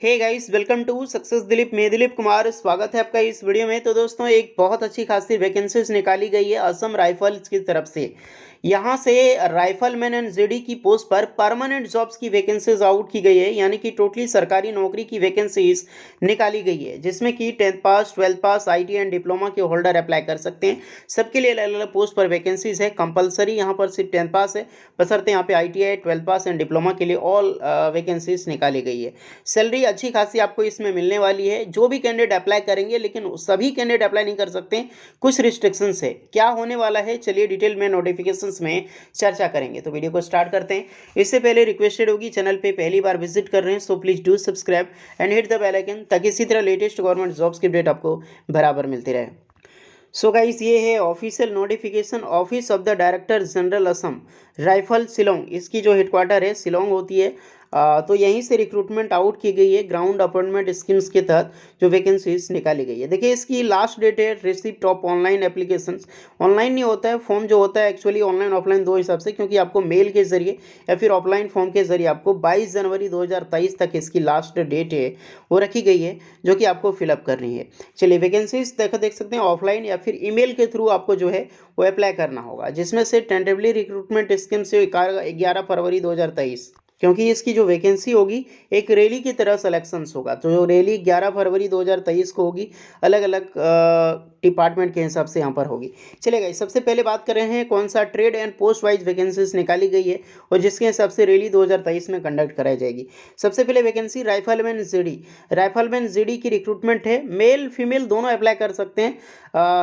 Hey guys, welcome to success Dilip. मैं दिलीप कुमार, स्वागत है आपका इस वीडियो में। तो दोस्तों, एक बहुत अच्छी खासी वैकेंसीज निकाली गई है असम राइफल्स की तरफ से। यहाँ से राइफलमैन एंड जीडी की पोस्ट पर परमानेंट जॉब्स की वैकेंसीज आउट की गई है, यानी कि टोटली सरकारी नौकरी की वैकेंसीज निकाली गई है, जिसमें कि 10th pass, 12th pass, IT and diploma के होल्डर अप्लाई कर सकते हैं। सबके लिए अलग अलग पोस्ट पर वैकेंसीज है। कंपलसरी यहाँ पर सिर्फ 10th पास है, बशर्ते यहाँ पे ITI, 12th pass and diploma के लिए ऑल वैकेंसीज निकाली गई है। सैलरी अच्छी खासी आपको इसमें मिलने वाली है। जो भी कैंडिडेट अप्लाई करेंगे, लेकिन सभी कैंडिडेट अप्लाई नहीं कर सकते, कुछ रिस्ट्रिक्शंस है। क्या होने वाला है, चलिए डिटेल में नोटिफिकेशंस में चर्चा करेंगे। तो वीडियो को स्टार्ट करते हैं। इससे पहले रिक्वेस्टेड होगी, चैनल पे पहली बार विजिट कर रहे हैं so please do subscribe and hit the bell icon, ताकि इसी तरह लेटेस्ट गवर्नमेंट जॉब्स की अपडेट आपको बराबर मिलती रहे। सो गाइस, ये है official notification. Office of the director general Assam rifle Shillong, इसकी जो हेडक्वार्टर है शिलोंग होती है। तो यहीं से रिक्रूटमेंट आउट की गई है ग्राउंड अपॉइंटमेंट स्कीम्स के तहत जो वैकेंसीज निकाली गई है। देखिए, इसकी लास्ट डेट है receipt of online applications. Online नहीं होता है फॉर्म, जो होता है एक्चुअली ऑनलाइन ऑफलाइन दो हिसाब से, क्योंकि आपको मेल के जरिए या फिर ऑफलाइन फॉर्म के जरिए आपको 22 जनवरी 2023 तक इसकी लास्ट डेट है वो रखी गई है, जो कि आपको फिलअप करनी है। चलिए, वैकेंसीज देख सकते हैं ऑफलाइन या फिर ईमेल के थ्रू आपको जो है वो अप्लाई करना होगा, जिसमें से टेंटेटिवली रिक्रूटमेंट स्कीम से 11 फरवरी 2023, क्योंकि इसकी जो वैकेंसी होगी एक रैली की तरह सिलेक्शंस होगा। तो जो रैली 11 फरवरी 2023 को होगी, अलग अलग डिपार्टमेंट के हिसाब से यहाँ पर होगी। चलेगा, सबसे पहले बात कर रहे हैं कौन सा trade and post wise vacancies निकाली गई है और जिसके हिसाब से रैली 2023 में कंडक्ट कराई जाएगी। सबसे पहले vacancy rifleman GD. Rifleman GD की रिक्रूटमेंट है। मेल फीमेल दोनों अप्लाई कर सकते हैं।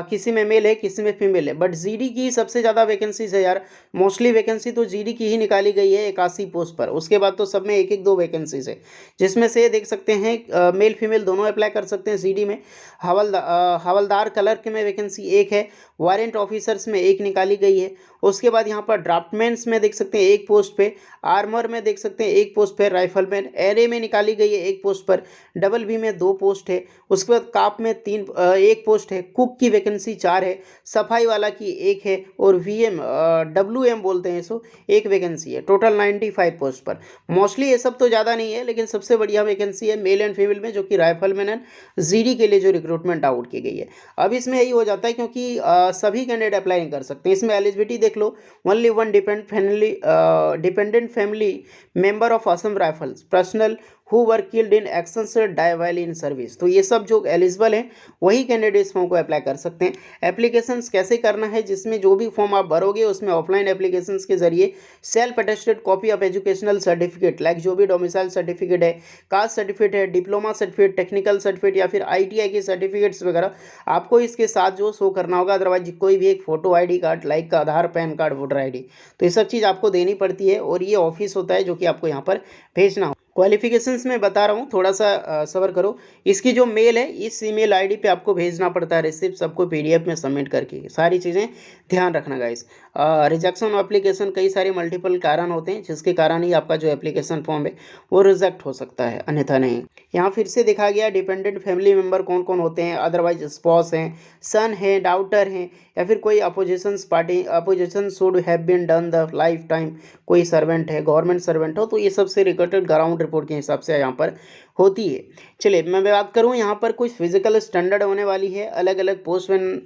किसी में मेल है, किसी में फीमेल है, बट जीडी की सबसे ज़्यादा वैकेंसीज है यार। मोस्टली वैकेंसी तो जीडी की ही निकाली गई है 81 पोस्ट पर। उसके बाद तो सब में एक एक दो वैकेंसीज है, जिसमें से देख सकते हैं मेल फीमेल दोनों अप्लाई कर सकते हैं जीडी में। हवलदार क्लर्क में वैकेंसी एक है। वारंट ऑफिसर्स में एक निकाली गई है। उसके बाद यहाँ पर ड्राफ्टमैन्स में देख सकते हैं एक पोस्ट पे। आर्मर में देख सकते हैं एक पोस्ट पे। राइफलमैन एरे में निकाली गई है एक पोस्ट पर। डबल बी में 2 पोस्ट है। उसके बाद काप में 1 पोस्ट है। कुक की वैकेंसी 4 है। सफाई वाला की 1 है। और वीएम WM बोलते हैं इसको, 1 वैकेंसी है। टोटल 95 पोस्ट पर। मोस्टली ये सब तो ज़्यादा नहीं है, लेकिन सबसे बढ़िया वैकेंसी है मेल एंड फीमेल में, जो कि राइफलमैन एंड जीडी के लिए जो रिक्रूटमेंट आउट की गई है। अब इसमें यही हो जाता है, क्योंकि सभी कैंडिडेट अप्लाई नहीं कर सकते। इसमें एलिजिबिलिटी देख लो। Only one dependent family member of Assam Rifles personnel who were killed in action से डाई वाइल इन सर्विस। तो ये सब जो एलिजिबल हैं वही कैंडिडेट इस फॉर्म को अप्लाई कर सकते हैं। एप्लीकेशंस कैसे करना है, जिसमें जो भी फॉर्म आप भरोगे उसमें ऑफलाइन एप्लीकेशंस के जरिए self attested copy of educational certificate, like जो भी डोमिसाइल सर्टिफिकेट है, कास्ट सर्टिफिकेट है, डिप्लोमा सर्टिफिकेट, टेक्निकल सर्टिफिकेट या फिर आईटीआई के सर्टिफिकेट्स वगैरह आपको इसके साथ जो शो करना होगा। अदरवाइज कोई भी एक फोटो आईडी कार्ड, लाइक का आधार, पैन कार्ड, वोटर आईडी, तो ये सब चीज़ आपको देनी पड़ती है। और ये ऑफिस होता है जो कि आपको यहाँ पर भेजना हो। क्वालिफिकेशंस में बता रहा हूँ, थोड़ा सा सबर करो। इसकी जो मेल है, इस ईमेल आईडी पे आपको भेजना पड़ता है रिसिप्ट, सबको पीडीएफ में सबमिट करके। सारी चीज़ें ध्यान रखना गाइस। रिजेक्शन एप्लीकेशन कई सारे मल्टीपल कारण होते हैं, जिसके कारण ही आपका जो एप्लीकेशन फॉर्म है वो रिजेक्ट हो सकता है, अन्यथा नहीं। यहाँ फिर से देखा गया डिपेंडेंट फैमिली मेम्बर कौन कौन होते हैं। अदरवाइज स्पॉस हैं, सन है, डाउटर हैं, या फिर कोई opposition should have been done the life time, कोई सर्वेंट है, गवर्नमेंट सर्वेंट हो, तो ये सबसे रिलेटेड ग्राउंड रिपोर्ट के हिसाब से यहाँ पर होती है। चलिए, मैं बात करूँ यहाँ पर कुछ फिजिकल स्टैंडर्ड होने वाली है अलग अलग पोस्ट एंड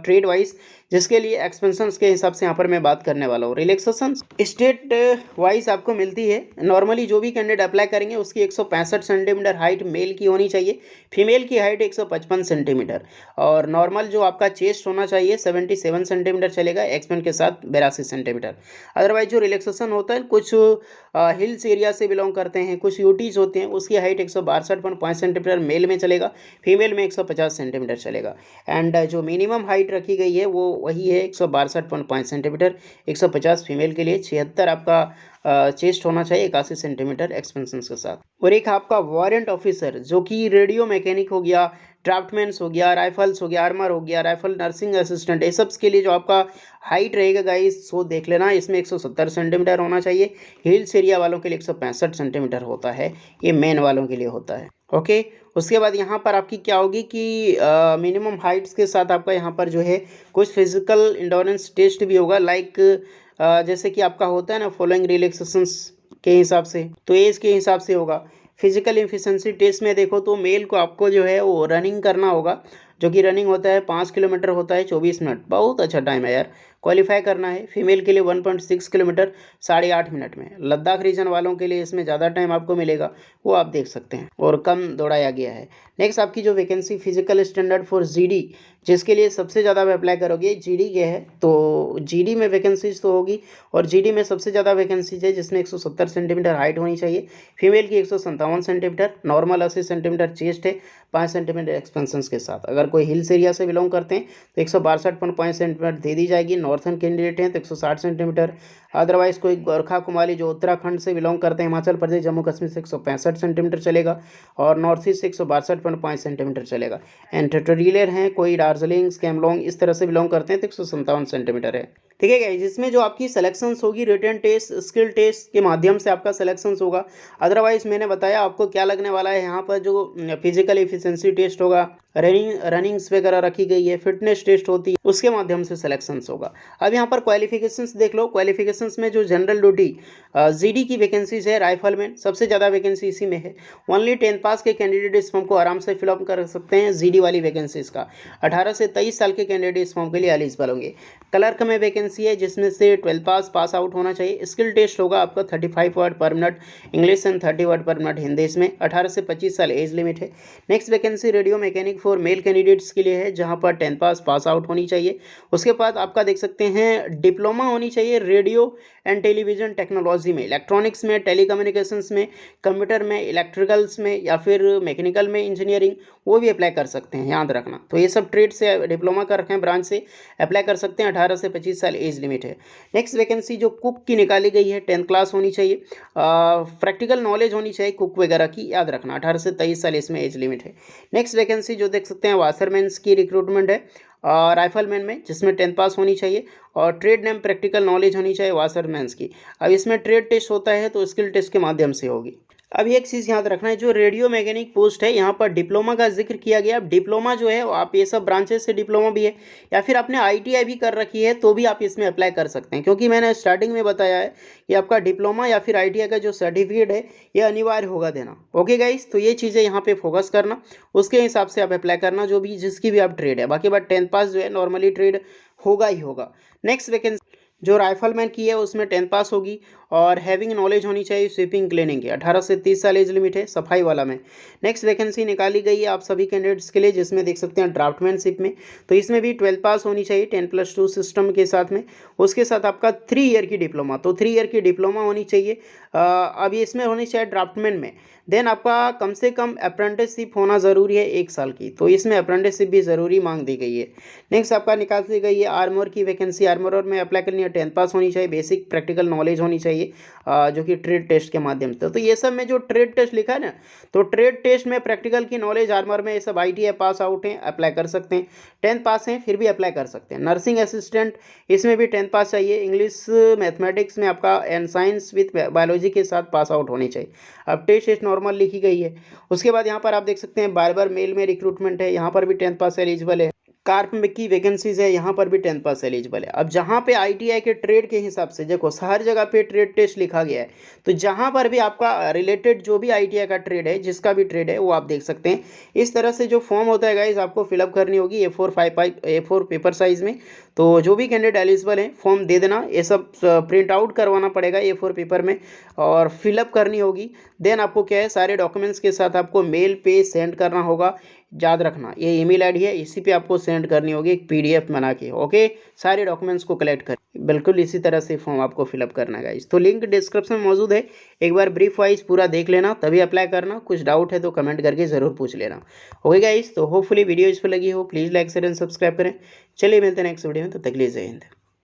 ट्रेड वाइज, जिसके लिए एक्सपेंशंस के हिसाब से यहाँ पर मैं बात करने वाला हूँ। रिलैक्सेशन स्टेट वाइज आपको मिलती है। नॉर्मली जो भी कैंडिडेट अप्लाई करेंगे उसकी 165 सेंटीमीटर हाइट मेल की होनी चाहिए। फीमेल की हाइट 155 सेंटीमीटर। और नॉर्मल जो आपका चेस्ट होना चाहिए 77 सेंटीमीटर चलेगा, एक्सपेंड के साथ 82 सेंटीमीटर। अदरवाइज जो रिलैक्सेशन होता है, कुछ हिल्स एरिया से बिलोंग करते हैं, कुछ यूटीज होते हैं, उसकी हाइट 162.5 सेंटीमीटर मेल में चलेगा, फीमेल में 150 सेंटीमीटर चलेगा। एंड जो मिनिमम हाइट रखी गई है वो वही है 162.5 सेंटीमीटर, 150 फीमेल के लिए, 76 आपका चेस्ट होना चाहिए, 81 सेंटीमीटर एक्सपेंशन के साथ। और एक आपका वारंट ऑफिसर, जो कि रेडियो मैकेनिक हो गया, ड्राफ्टमैन्स हो गया, राइफल्स हो गया, आर्मर हो गया, राइफल नर्सिंग असिस्टेंट, ये सब के लिए जो आपका हाइट रहेगा गाइस, सो देख लेना, इसमें 170 सेंटीमीटर होना चाहिए। हिल्स एरिया वालों के लिए 165 सेंटीमीटर होता है, ये मेन वालों के लिए होता है। ओके, उसके बाद यहाँ पर आपकी क्या होगी कि मिनिमम हाइट्स के साथ आपका यहाँ पर जो है कुछ फिजिकल इंडोरेंस टेस्ट भी होगा, लाइक जैसे कि आपका होता है ना फॉलोइंग रिलैक्सेशंस के हिसाब से, तो एज के हिसाब से होगा। फिजिकल एफिशिएंसी टेस्ट में देखो तो मेल को आपको जो है वो रनिंग करना होगा, जो कि रनिंग होता है 5 किलोमीटर होता है 24 मिनट, बहुत अच्छा टाइम है यार। क्वालिफाई करना है फीमेल के लिए 1.6 किलोमीटर 8.5 मिनट में। लद्दाख रीजन वालों के लिए इसमें ज़्यादा टाइम आपको मिलेगा, वो आप देख सकते हैं, और कम दौड़ाया गया है। नेक्स्ट आपकी जो vacancy physical standard for GD, जिसके लिए सबसे ज़्यादा आप अप्लाई करोगे, जीडी के है, तो जीडी में वैकेंसीज तो होगी, और जीडी में सबसे ज़्यादा वैकेंसीज है जिसमें 170 सेंटीमीटर हाइट होनी चाहिए, फीमेल की 157 सेंटीमीटर, नॉर्मल 80 सेंटीमीटर चेस्ट है 5 सेंटीमीटर एक्सपेंशन के साथ। अगर कोई हिल्स एरिया से बिलोंग करते हैं तो 162.5 सेंटीमीटर दे दी जाएगी। नॉर्थन कैंडिडेट हैं तो 160 सेंटीमीटर। अदरवाइज कोई गोरखा कुमारी जो उत्तराखंड से बिलोंग करते हैं, हिमाचल प्रदेश जम्मू कश्मीर से 165 सेंटीमीटर चलेगा, और नॉर्थ ईस्ट से 162.5 सेंटीमीटर चलेगा। एंड टेरिटोरियल हैं कोई दार्जिलिंग कैमलोंग इस तरह से बिलोंग करते हैं तो 157 सेंटीमीटर है। ठीक है गाइस, जिसमें जो आपकी सिलेक्शंस होगी रिटन टेस्ट स्किल टेस्ट के माध्यम से आपका सिलेक्शंस होगा। अदरवाइज मैंने बताया आपको क्या लगने वाला है, यहाँ पर जो फिजिकल एफिशिएंसी टेस्ट होगा, रनिंग्स वगैरह रखी गई है, फिटनेस टेस्ट होती है, उसके माध्यम से सिलेक्शंस होगा। अब यहाँ पर क्वालिफिकेशंस देख लो। क्वालिफिकेशंस में जो जनरल ड्यूटी जीडी की वैकेंसीज है, राइफलमैन सबसे ज़्यादा वैकेंसी इसी में है। ओनली 10 पास के कैंडिडेट इस फॉर्म को आराम से फिलअप कर सकते हैं जीडी वाली वैकेंसीज का। 18 से 23 साल के कैंडिडेट इस फॉर्म के लिए एलिजिबल होंगे। क्लर्क में वैकेंसी है जिसमें से 12 पास आउट होना चाहिए। स्किल टेस्ट होगा आपका 35 वर्ड पर मिनट इंग्लिश एंड 30 वर्ड पर मिनट हिंदी, इसमें 18 से 25 साल एज लिमिट है। Next vacancy radio mechanic for male candidates के लिए है, जहां पर 10 पास आउट होनी चाहिए। उसके बाद आपका देख सकते हैं डिप्लोमा होनी चाहिए रेडियो एंड टेलीविजन टेक्नोलॉजी में, इलेक्ट्रॉनिक्स में, टेलीकम्युनिकेशंस में, कंप्यूटर में, इलेक्ट्रिकल्स में, या फिर मैकेनिकल में इंजीनियरिंग, वो भी अप्लाई कर सकते हैं, याद रखना। तो ये सब ट्रेड से डिप्लोमा कर रखे हैं ब्रांच से अप्लाई कर सकते हैं। 18 से 25 साल एज लिमिट है। नेक्स्ट वैकेंसी जो कुक की निकाली गई है, 10 क्लास होनी चाहिए, प्रैक्टिकल नॉलेज होनी चाहिए कुक वगैरह की, याद रखना। 18 से 23 साल इसमें एज लिमिट है। नेक्स्ट वैकेंसी जो देख सकते हैं वाशरमैन्स की रिक्रूटमेंट है राइफलमैन में, जिसमें 10 पास होनी चाहिए, और ट्रेड नेम प्रैक्टिकल नॉलेज होनी चाहिए वाशरमैन्स की। अब इसमें ट्रेड टेस्ट होता है तो स्किल टेस्ट के माध्यम से होगी। अब एक चीज़ याद रखना है, जो रेडियो मैकेनिक पोस्ट है यहाँ पर डिप्लोमा का जिक्र किया गया। अब डिप्लोमा जो है आप ये सब ब्रांचेस से डिप्लोमा भी है, या फिर आपने आईटीआई भी कर रखी है तो भी आप इसमें अप्लाई कर सकते हैं, क्योंकि मैंने स्टार्टिंग में बताया है कि आपका डिप्लोमा या फिर आईटीआई का जो सर्टिफिकेट है ये अनिवार्य होगा देना। ओके गाइस, तो ये चीज़ें यहाँ पे फोकस करना, उसके हिसाब से आप अप्लाई करना जो भी जिसकी भी आप ट्रेड है। बाकी बात 10 पास जो है नॉर्मली ट्रेड होगा ही होगा। नेक्स्ट वैकेंसी जो राइफलमैन की है उसमें 10 पास होगी, और हैविंग नॉलेज होनी चाहिए स्वीपिंग क्लीनिंग की। 18 से 30 साल एज लिमिट है सफाई वाला में। नेक्स्ट वैकेंसी निकाली गई है आप सभी कैंडिडेट्स के लिए, जिसमें देख सकते हैं ड्राफ्टमैनशिप में, तो इसमें भी 12 पास होनी चाहिए 10+2 सिस्टम के साथ में। उसके साथ आपका 3 ईयर की डिप्लोमा, तो 3 ईयर की डिप्लोमा होनी चाहिए। अभी इसमें होनी चाहिए ड्राफ्टमैन में। देन आपका कम से कम अप्रेंटिसशिप होना ज़रूरी है 1 साल की, तो इसमें अप्रेंटिसशिप भी ज़रूरी मांग दी गई है। नेक्स्ट आपका निकाल दी गई है आर्मर की वैकेंसी। आर्मर में अप्लाई करनी है 10 पास होनी चाहिए, बेसिक प्रैक्टिकल नॉलेज होनी चाहिए, जो कि ट्रेड टेस्ट के माध्यम से। तो ये सब में जो ट्रेड टेस्ट लिखा है ना, तो ट्रेड टेस्ट में प्रैक्टिकल की नॉलेज आर्मर में ये सब आईटीआई पास आउट हैं, अप्लाई कर सकते हैं। 10 पास हैं फिर भी अप्लाई कर सकते हैं। नर्सिंग असिस्टेंट इसमें भी 10 पास चाहिए। इंग्लिश मैथमेटिक्स में आपका एंड साइंस विथ बायोलॉजी के साथ पास आउट होनी चाहिए। अब टेस्ट नॉर्मल लिखी गई है। उसके बाद यहाँ पर आप देख सकते हैं बार्बर मेल में रिक्रूटमेंट है, यहाँ पर भी 10 पास एलिजिबल है। कार्प में की वैकेंसीज है, यहाँ पर भी 10 पास एलिजिबल है। अब जहाँ पे आईटीआई के ट्रेड के हिसाब से देखो हर जगह पे ट्रेड टेस्ट लिखा गया है, तो जहाँ पर भी आपका रिलेटेड जो भी आईटीआई का ट्रेड है, जिसका भी ट्रेड है वो आप देख सकते हैं। इस तरह से जो फॉर्म होता है गाइज आपको फिलअप करनी होगी A4 पेपर साइज में। तो जो भी कैंडिडेट एलिजिबल हैं फॉर्म दे देना, ये सब प्रिंट आउट करवाना पड़ेगा A4 पेपर में और फिलअप करनी होगी। देन आपको क्या है सारे डॉक्यूमेंट्स के साथ आपको मेल पे सेंड करना होगा। याद रखना ये ईमेल आईडी है, इसी पे आपको सेंड करनी होगी एक पीडीएफ बना के। ओके, सारे डॉक्यूमेंट्स को कलेक्ट कर बिल्कुल इसी तरह से फॉर्म आपको फिलअप करना है गाइस। तो लिंक डिस्क्रिप्शन में मौजूद है, एक बार ब्रीफ वाइज पूरा देख लेना तभी अप्लाई करना। कुछ डाउट है तो कमेंट करके ज़रूर पूछ लेना। ओके गाइस, तो होपफुली वीडियो इस पर लगी हो, please like share and subscribe करें। चलिए मिलते हैं नेक्स्ट वीडियो में, तब तक के लिए जय हिंद।